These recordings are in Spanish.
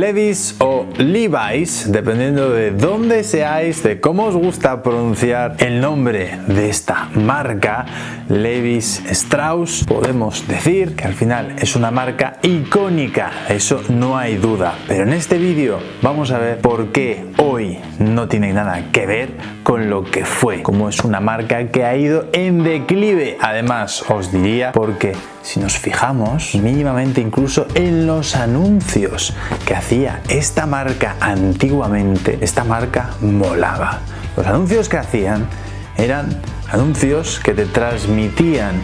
Levi's o Levi's, dependiendo de dónde seáis, de cómo os gusta pronunciar el nombre de esta marca, Levi's Strauss, podemos decir que al final es una marca icónica, eso no hay duda. Pero en este vídeo vamos a ver por qué hoy no tiene nada que ver con lo que fue, como es una marca que ha ido en declive. Además, os diría porque si nos fijamos mínimamente incluso en los anuncios que hacía esta marca antiguamente, esta marca molaba. Los anuncios que hacían eran anuncios que te transmitían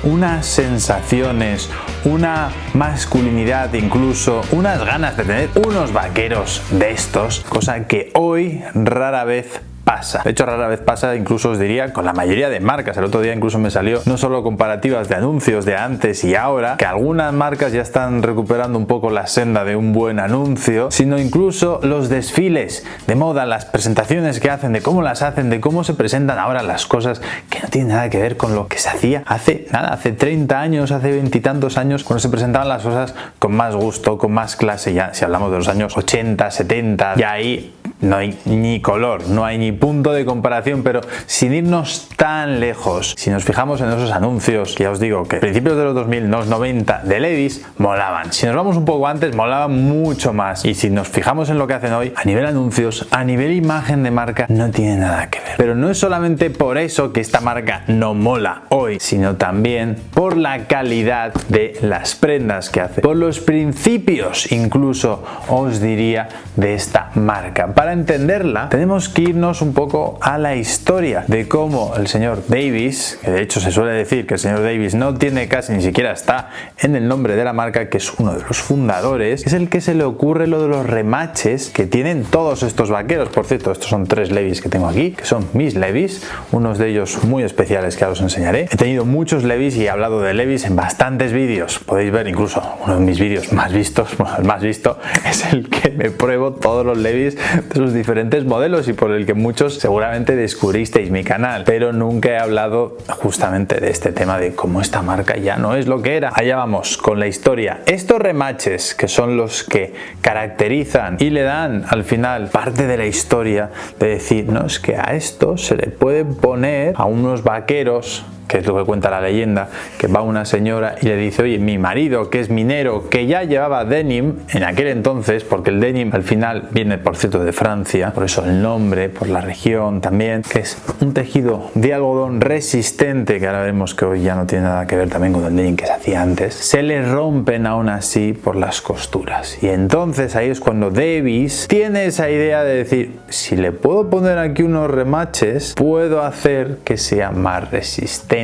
unas sensaciones, una masculinidad, incluso unas ganas de tener unos vaqueros de estos, cosa que hoy rara vez pasa. De hecho, rara vez pasa, incluso os diría, con la mayoría de marcas. El otro día incluso me salió no solo comparativas de anuncios de antes y ahora, que algunas marcas ya están recuperando un poco la senda de un buen anuncio, sino incluso los desfiles de moda, las presentaciones que hacen, de cómo las hacen, de cómo se presentan ahora las cosas, que no tienen nada que ver con lo que se hacía hace 30 años, hace 20 y tantos años, cuando se presentaban las cosas con más gusto, con más clase. Ya si hablamos de los años 80, 70, ya ahí no hay ni color, no hay ni punto de comparación. Pero sin irnos tan lejos, si nos fijamos en esos anuncios, que ya os digo que a principios de los 2000, los 90 de Levi's molaban. Si nos vamos un poco antes, molaban mucho más. Y si nos fijamos en lo que hacen hoy, a nivel anuncios, a nivel imagen de marca, no tiene nada que ver. Pero no es solamente por eso que esta marca no mola hoy, sino también por la calidad de las prendas que hace, por los principios incluso, os diría, de esta marca. Para entenderla tenemos que irnos un poco a la historia de cómo el señor Davis, que de hecho se suele decir que el señor Davis no tiene casi ni siquiera está en el nombre de la marca, que es uno de los fundadores, es el que se le ocurre lo de los remaches que tienen todos estos vaqueros. Por cierto, estos son 3 Levi's que tengo aquí, que son mis Levi's, unos de ellos muy especiales que ahora os enseñaré. He tenido muchos Levi's y he hablado de Levi's en bastantes vídeos. Podéis ver incluso uno de mis vídeos más vistos, bueno, el más visto es el que me pruebo todos los Levi's de sus diferentes modelos y por el que muchos seguramente descubristeis mi canal, pero nunca he hablado justamente de este tema de cómo esta marca ya no es lo que era. Allá vamos con la historia. Estos remaches, que son los que caracterizan y le dan al final parte de la historia de decir, no, es que a esto se le pueden poner a unos vaqueros, que es lo que cuenta la leyenda, que va una señora y le dice, oye, mi marido, que es minero, que ya llevaba denim en aquel entonces, porque el denim al final viene, por cierto, de Francia, por eso el nombre, por la región también, que es un tejido de algodón resistente, que ahora vemos que hoy ya no tiene nada que ver también con el denim que se hacía antes, se le rompen aún así por las costuras. Y entonces ahí es cuando Davis tiene esa idea de decir, si le puedo poner aquí unos remaches, puedo hacer que sea más resistente.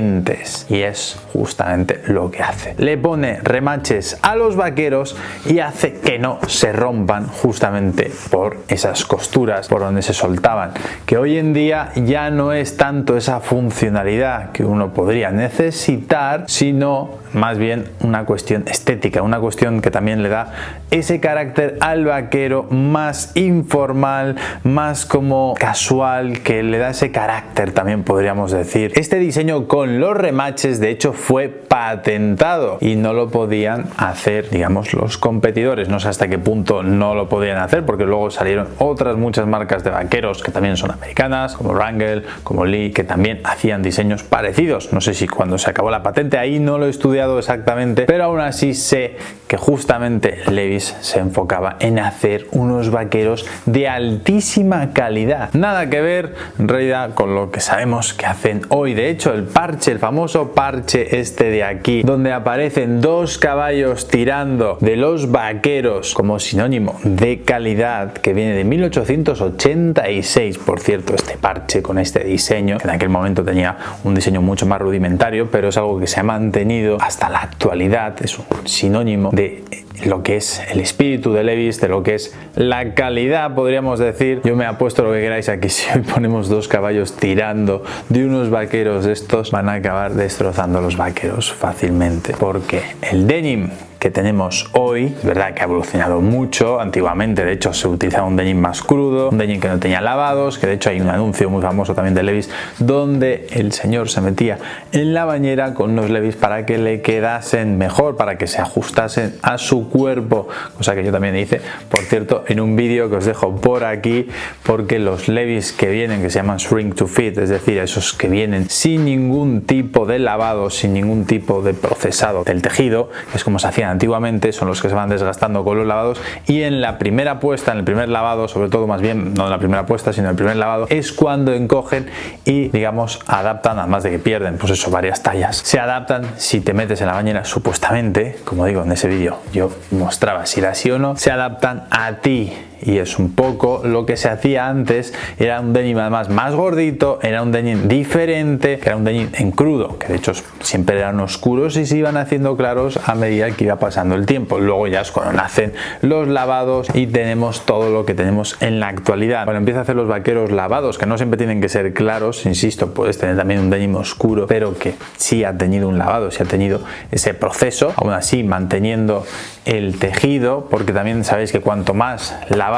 Y es justamente lo que hace. Le pone remaches a los vaqueros y hace que no se rompan justamente por esas costuras por donde se soltaban, que hoy en día ya no es tanto esa funcionalidad que uno podría necesitar, sino más bien una cuestión estética, una cuestión que también le da ese carácter al vaquero más informal, más como casual, que le da ese carácter también, podríamos decir. Este diseño con los remaches de hecho fue patentado y no lo podían hacer, digamos, los competidores. No sé hasta qué punto no lo podían hacer, porque luego salieron otras muchas marcas de vaqueros que también son americanas, como Wrangler, como Lee, que también hacían diseños parecidos. No sé si cuando se acabó la patente, ahí no lo he estudiado exactamente, pero aún así sé que justamente Levi's se enfocaba en hacer unos vaqueros de altísima calidad. Nada que ver en realidad con lo que sabemos que hacen hoy. De hecho, el parche, el famoso parche este de aquí, donde aparecen 2 caballos tirando de los vaqueros como sinónimo de calidad, que viene de 1886, por cierto, este parche con este diseño, que en aquel momento tenía un diseño mucho más rudimentario, pero es algo que se ha mantenido hasta la actualidad. Es un sinónimo de lo que es el espíritu de Levi's, de lo que es la calidad, podríamos decir. Yo me apuesto lo que queráis aquí, si hoy ponemos 2 caballos tirando de unos vaqueros, estos van a acabar destrozando los vaqueros fácilmente, porque el denim que tenemos hoy. Es verdad que ha evolucionado mucho. Antiguamente, de hecho, se utilizaba un denim más crudo, un denim que no tenía lavados, que de hecho hay un anuncio muy famoso también de Levi's donde el señor se metía en la bañera con unos Levi's para que le quedasen mejor, para que se ajustasen a su cuerpo, cosa que yo también hice, por cierto, en un vídeo que os dejo por aquí, porque los Levi's que vienen, que se llaman shrink to fit, es decir, esos que vienen sin ningún tipo de lavado, sin ningún tipo de procesado del tejido, que es como se hacían antiguamente, son los que se van desgastando con los lavados, y en la primera puesta, en el primer lavado, sobre todo, más bien no en la primera puesta sino en el primer lavado, es cuando encogen y digamos adaptan, además de que pierden pues eso, varias tallas, se adaptan. Si te metes en la bañera, supuestamente, como digo en ese vídeo yo mostraba si era sí o no, se adaptan a ti. Y es un poco lo que se hacía antes. Era un denim además más gordito, era un denim diferente, era un denim en crudo, que de hecho siempre eran oscuros y se iban haciendo claros a medida que iba pasando el tiempo. Luego ya es cuando nacen los lavados y tenemos todo lo que tenemos en la actualidad. Bueno, empieza a hacer los vaqueros lavados, que no siempre tienen que ser claros, insisto, puedes tener también un denim oscuro, pero que sí ha tenido un lavado, sí ha tenido ese proceso, aún así manteniendo el tejido, porque también sabéis que cuanto más lavados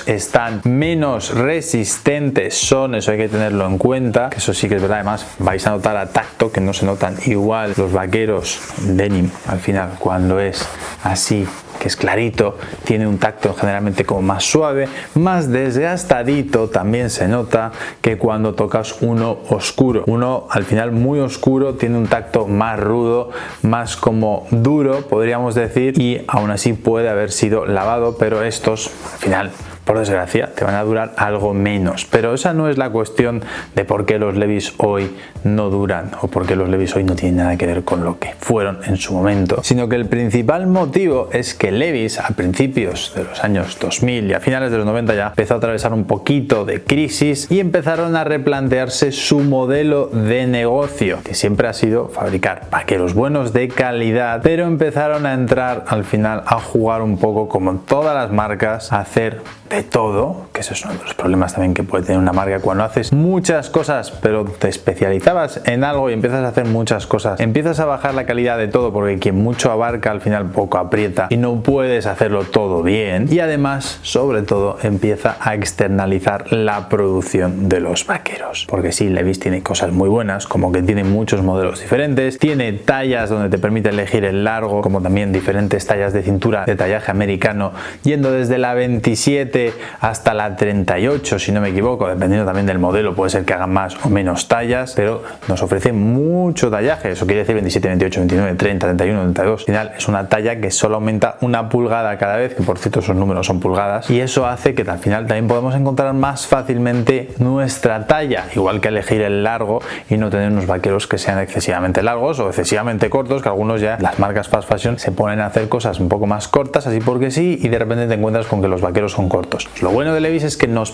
están, menos resistentes son. Eso hay que tenerlo en cuenta, que eso sí que es verdad. Además vais a notar a tacto que no se notan igual los vaqueros denim al final cuando es así, que es clarito, tiene un tacto generalmente como más suave, más desgastadito. También se nota que cuando tocas uno oscuro, uno al final muy oscuro, tiene un tacto más rudo, más como duro, podríamos decir, y aún así puede haber sido lavado, pero estos al final, por desgracia, te van a durar algo menos. Pero esa no es la cuestión de por qué los Levi's hoy no duran o por qué los Levi's hoy no tienen nada que ver con lo que fueron en su momento, sino que el principal motivo es que Levi's a principios de los años 2000 y a finales de los 90 ya empezó a atravesar un poquito de crisis y empezaron a replantearse su modelo de negocio, que siempre ha sido fabricar vaqueros buenos de calidad, pero empezaron a entrar al final a jugar un poco como todas las marcas, a hacer de todo, que ese es uno de los problemas también que puede tener una marca cuando haces muchas cosas pero te especializabas en algo y empiezas a hacer muchas cosas, empiezas a bajar la calidad de todo, porque quien mucho abarca al final poco aprieta y no puedes hacerlo todo bien, y además sobre todo empieza a externalizar la producción de los vaqueros, porque sí, Levi's tiene cosas muy buenas, como que tiene muchos modelos diferentes, tiene tallas donde te permite elegir el largo, como también diferentes tallas de cintura de tallaje americano, yendo desde la 27 hasta la 38 si no me equivoco, dependiendo también del modelo, puede ser que hagan más o menos tallas, pero nos ofrece mucho tallaje. Eso quiere decir 27, 28, 29, 30, 31, 32. Al final es una talla que solo aumenta una pulgada cada vez, que por cierto esos números son pulgadas, y eso hace que al final también podamos encontrar más fácilmente nuestra talla, igual que elegir el largo y no tener unos vaqueros que sean excesivamente largos o excesivamente cortos, que algunos ya, las marcas fast fashion, se ponen a hacer cosas un poco más cortas así porque sí, y de repente te encuentras con que los vaqueros son cortos. Lo bueno de Levi's es que nos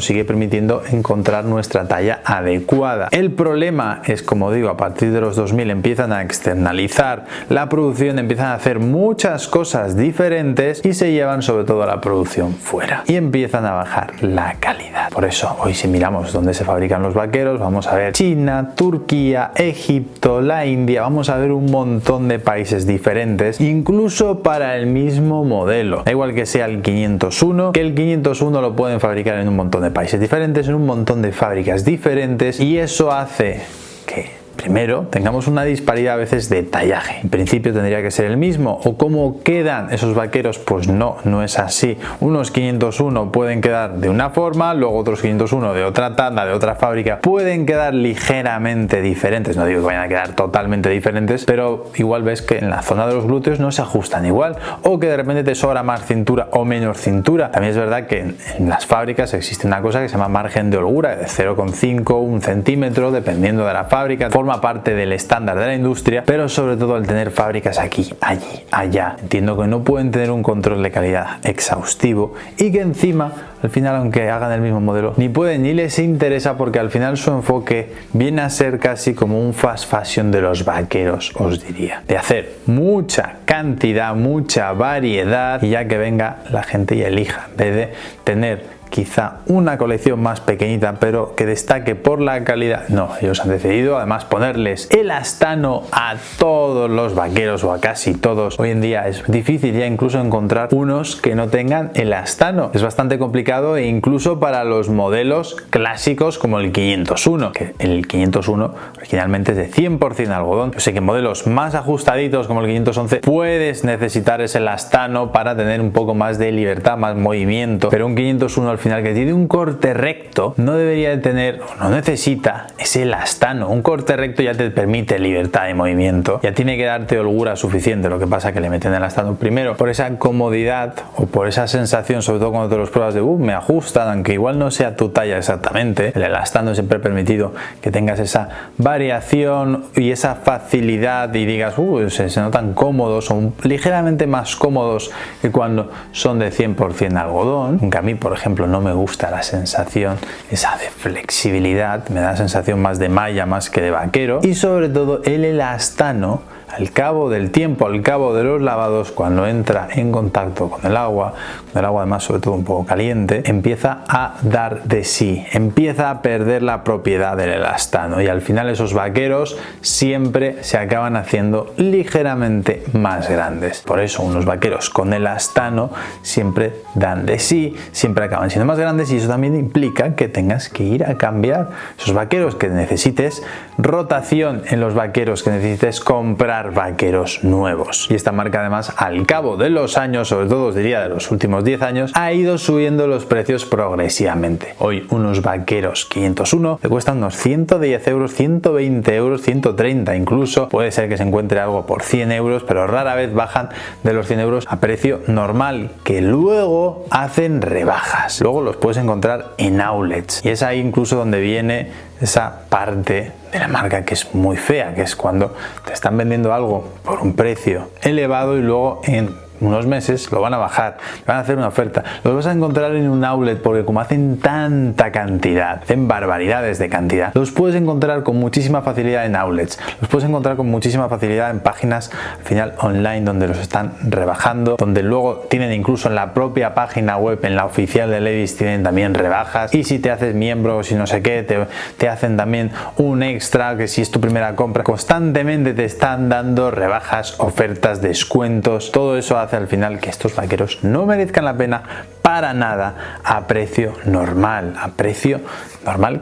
sigue permitiendo encontrar nuestra talla adecuada. El problema es, como digo, a partir de los 2000 empiezan a externalizar la producción, empiezan a hacer muchas cosas diferentes y se llevan sobre todo la producción fuera y empiezan a bajar la calidad. Por eso hoy, si miramos dónde se fabrican los vaqueros, vamos a ver China, Turquía, Egipto, la India, vamos a ver un montón de países diferentes, incluso para el mismo modelo. Da igual que sea el 501, que el 501 lo pueden fabricar en un montón de países diferentes, en un montón de fábricas diferentes, y eso hace que primero tengamos una disparidad a veces de tallaje. En principio tendría que ser el mismo, o cómo quedan esos vaqueros, pues no es así. Unos 501 pueden quedar de una forma, luego otros 501 de otra tanda, de otra fábrica, pueden quedar ligeramente diferentes. No digo que vayan a quedar totalmente diferentes, pero igual ves que en la zona de los glúteos no se ajustan igual, o que de repente te sobra más cintura o menos cintura. También es verdad que en las fábricas existe una cosa que se llama margen de holgura de 0,5, 1 centímetro, dependiendo de la fábrica. Forma parte del estándar de la industria, pero sobre todo al tener fábricas aquí, allí, allá, entiendo que no pueden tener un control de calidad exhaustivo y que encima al final, aunque hagan el mismo modelo, ni pueden ni les interesa, porque al final su enfoque viene a ser casi como un fast fashion de los vaqueros, os diría, de hacer mucha cantidad, mucha variedad, y ya que venga la gente y elija, en vez de tener quizá una colección más pequeñita pero que destaque por la calidad. No, ellos han decidido además ponerles elastano a todos los vaqueros o a casi todos. Hoy en día es difícil ya incluso encontrar unos que no tengan elastano. Es bastante complicado e incluso para los modelos clásicos como el 501, que el 501 originalmente es de 100% algodón. Yo sé que en modelos más ajustaditos como el 511 puedes necesitar ese elastano para tener un poco más de libertad, más movimiento, pero un 501 al final que tiene un corte recto no debería de tener o no necesita ese elastano. Un corte recto ya te permite libertad de movimiento, ya tiene que darte holgura suficiente. Lo que pasa que le meten elastano primero por esa comodidad o por esa sensación, sobre todo cuando te los pruebas de me ajustan, aunque igual no sea tu talla exactamente. El elastano siempre ha permitido que tengas esa variación y esa facilidad y digas se notan cómodos o ligeramente más cómodos que cuando son de 100% algodón. Aunque a mí, por ejemplo, no me gusta la sensación esa de flexibilidad, me da la sensación más de malla más que de vaquero. Y sobre todo el elastano, al cabo del tiempo, al cabo de los lavados, cuando entra en contacto con el agua además sobre todo un poco caliente, empieza a dar de sí, empieza a perder la propiedad del elastano y al final esos vaqueros siempre se acaban haciendo ligeramente más grandes. Por eso unos vaqueros con elastano siempre dan de sí, siempre acaban siendo más grandes y eso también implica que tengas que ir a cambiar esos vaqueros, que necesites rotación en los vaqueros, que necesites comprar vaqueros nuevos. Y esta marca además al cabo de los años, sobre todo os diría de los últimos 10 años, ha ido subiendo los precios progresivamente. Hoy unos vaqueros 501 te cuestan unos 110 euros, 120 euros, 130 incluso. Puede ser que se encuentre algo por 100 euros, pero rara vez bajan de los 100 euros a precio normal, que luego hacen rebajas. Luego los puedes encontrar en outlets y es ahí incluso donde viene esa parte de la marca que es muy fea, que es cuando te están vendiendo algo por un precio elevado y luego en unos meses lo van a bajar, van a hacer una oferta, los vas a encontrar en un outlet porque como hacen tanta cantidad, hacen barbaridades de cantidad, los puedes encontrar con muchísima facilidad en outlets, los puedes encontrar con muchísima facilidad en páginas al final online donde los están rebajando, donde luego tienen incluso en la propia página web, en la oficial de Levi's tienen también rebajas y si te haces miembro o si no sé qué, te hacen también un extra, que si es tu primera compra, constantemente te están dando rebajas, ofertas, descuentos, todo eso hace al final que estos vaqueros no merezcan la pena para nada a precio normal,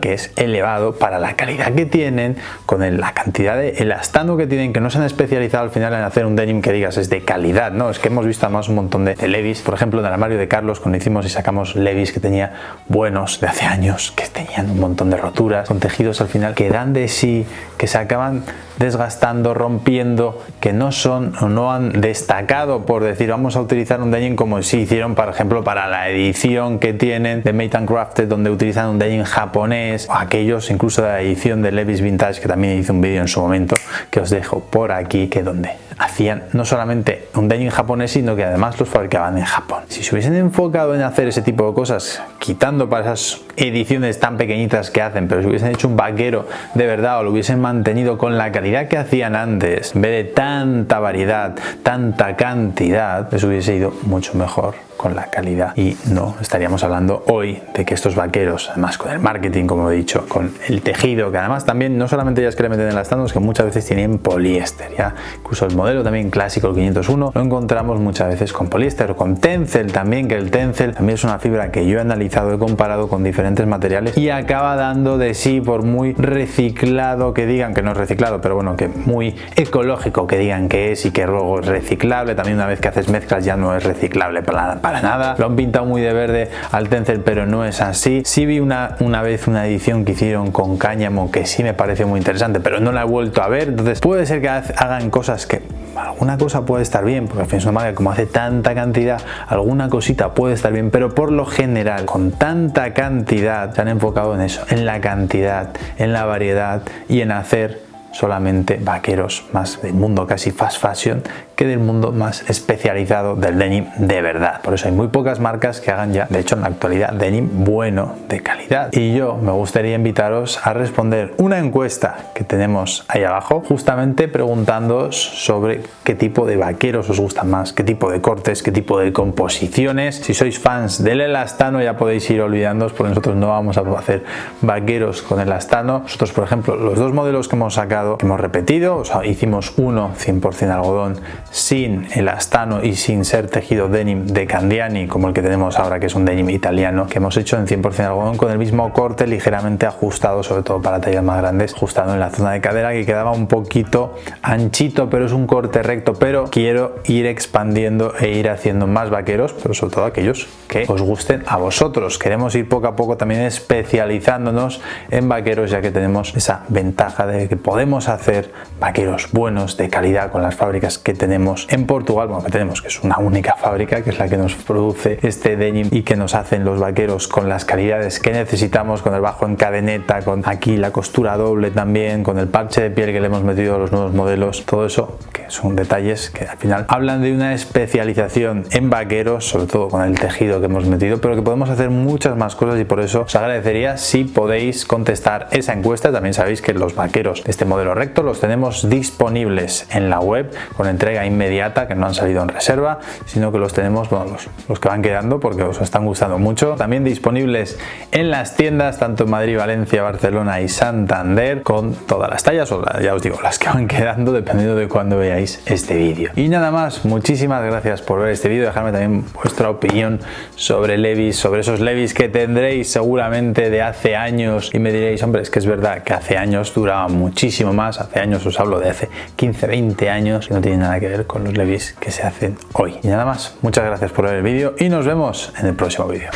que es elevado para la calidad que tienen, con la cantidad de elastano que tienen, que no se han especializado al final en hacer un denim que digas es de calidad, ¿no? Es que hemos visto además un montón de Levi's, por ejemplo en el armario de Carlos cuando hicimos y sacamos Levi's que tenía buenos de hace años, que tenían un montón de roturas, con tejidos al final que dan de sí, que se acaban desgastando, rompiendo, que no son o no han destacado por decir vamos a utilizar un denim como si hicieron por ejemplo para la edición que tienen de Made and Crafted donde utilizan un denim japonés, o aquellos incluso de la edición de Levi's Vintage que también hice un vídeo en su momento que os dejo por aquí, que donde hacían no solamente un denim japonés sino que además los fabricaban en Japón. Si se hubiesen enfocado en hacer ese tipo de cosas, quitando para esas ediciones tan pequeñitas que hacen, pero si hubiesen hecho un vaquero de verdad o lo hubiesen mantenido con la calidad que hacían antes, en vez de tanta variedad, tanta cantidad, les hubiese ido mucho mejor con la calidad y no estaríamos hablando hoy de que estos vaqueros, además con el marketing como he dicho, con el tejido, que además también no solamente ya es que le meten elastanos, que muchas veces tienen poliéster, ya incluso el modelo también clásico, el 501, lo encontramos muchas veces con poliéster o con tencel también, que el tencel también es una fibra que yo he analizado, he comparado con diferentes materiales y acaba dando de sí, por muy reciclado que digan, que no es reciclado, pero bueno, que muy ecológico que digan que es y que luego es reciclable, también una vez que haces mezclas ya no es reciclable para nada. Lo han pintado muy de verde al tencel, pero no es así. Sí vi una vez una edición que hicieron con cáñamo que sí me pareció muy interesante, pero no la he vuelto a ver. Entonces puede ser que hagan cosas que alguna cosa puede estar bien, porque al fin es una marca que como hace tanta cantidad, alguna cosita puede estar bien, pero por lo general con tanta cantidad se han enfocado en eso, en la cantidad, en la variedad y en hacer solamente vaqueros más del mundo casi fast fashion que del mundo más especializado del denim de verdad. Por eso hay muy pocas marcas que hagan ya, de hecho en la actualidad, denim bueno, de calidad. Y yo me gustaría invitaros a responder una encuesta que tenemos ahí abajo, justamente preguntándoos sobre qué tipo de vaqueros os gustan más, qué tipo de cortes, qué tipo de composiciones. Si sois fans del elastano ya podéis ir olvidándoos, porque nosotros no vamos a hacer vaqueros con elastano. Nosotros, por ejemplo, los dos modelos que hemos sacado, que hemos repetido, o sea, hicimos uno 100% algodón sin elastano y sin ser tejido denim de Candiani, como el que tenemos ahora, que es un denim italiano, que hemos hecho en 100% algodón con el mismo corte, ligeramente ajustado, sobre todo para tallas más grandes, ajustado en la zona de cadera, que quedaba un poquito anchito, pero es un corte recto. Pero quiero ir expandiendo e ir haciendo más vaqueros, pero sobre todo aquellos que os gusten a vosotros. Queremos ir poco a poco también especializándonos en vaqueros, ya que tenemos esa ventaja de que podemos hacer vaqueros buenos, de calidad, con las fábricas que tenemos en Portugal. Bueno, que tenemos, que es una única fábrica, que es la que nos produce este denim y que nos hacen los vaqueros con las calidades que necesitamos, con el bajo en cadeneta, con aquí la costura doble también, con el parche de piel que le hemos metido a los nuevos modelos. Todo eso que son detalles que al final hablan de una especialización en vaqueros, sobre todo con el tejido que hemos metido, pero que podemos hacer muchas más cosas, y por eso os agradecería si podéis contestar esa encuesta. También sabéis que los vaqueros de este modelo recto los tenemos disponibles en la web con entrega inmediata, que no han salido en reserva, sino que los tenemos, bueno, los que van quedando, porque os están gustando mucho. También disponibles en las tiendas, tanto en Madrid, Valencia, Barcelona y Santander, con todas las tallas, o ya os digo, las que van quedando, dependiendo de cuándo veáis este vídeo. Y nada más, muchísimas gracias por ver este vídeo. Dejadme también vuestra opinión sobre Levi's, sobre esos Levi's que tendréis seguramente de hace años, y me diréis, hombre, es que es verdad que hace años duraba muchísimo más. Hace años, os hablo de hace 15, 20 años, que no tiene nada que ver con los Levi's que se hacen hoy. Y nada más, muchas gracias por ver el vídeo y nos vemos en el próximo vídeo.